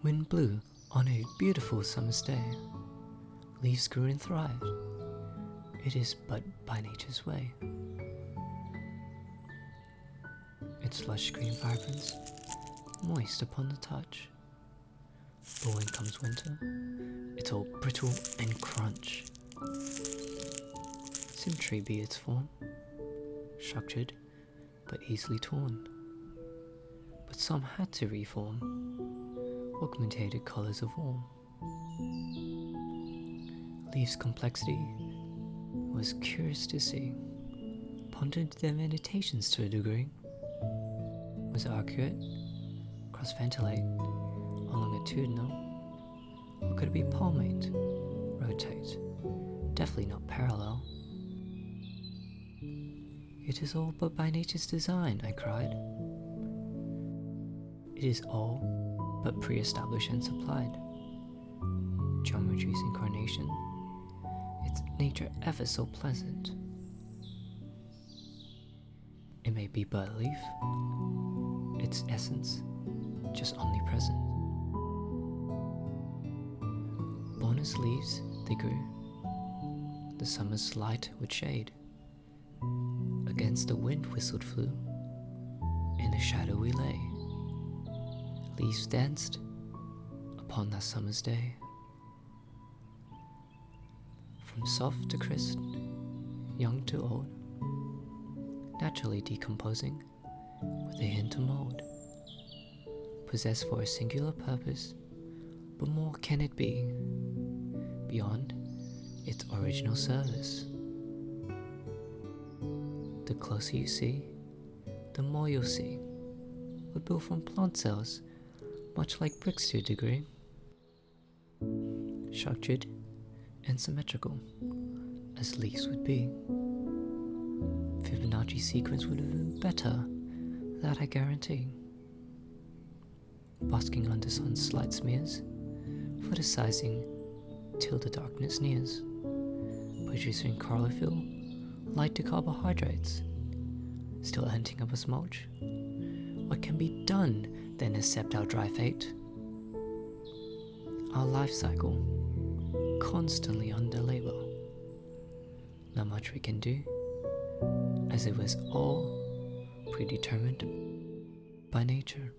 Wind blew on a beautiful summer's day. Leaves grew and thrived. It is but by nature's way. Its lush green vibrance, moist upon the touch. But when comes winter, it's all brittle and crunch. Symmetry be its form, structured but easily torn. But some had to reform, augmented colours of warm. Leaves' complexity was curious to see, pondered their meditations to a degree. Was arcuate, cross-venulate, or longitudinal? Or could it be palmate, rotate? Definitely not parallel. It is all but by nature's design, I cried. It is all but pre-established and supplied. Geometry's incarnation, its nature ever so pleasant. It may be but a leaf, its essence just omnipresent. Born as leaves, they grew. The summer's light would shade. Against the wind whistled flew. In the shadow we lay. Leaves danced upon that summer's day. From soft to crisp, young to old, naturally decomposing with a hint of mold. Possessed for a singular purpose, but more can it be, beyond its original service. The closer you see, the more you'll see. We're built from plant cells, much like bricks to a degree. Structured and symmetrical, as leaves would be. Fibonacci sequence would have been better, that I guarantee. Basking under sun's slight smears, photosizing till the darkness nears, producing chlorophyll, light to carbohydrates, still ending up as mulch. What can be done then accept our dry fate? Our life cycle, constantly under labor. Not much we can do, as it was all predetermined by nature.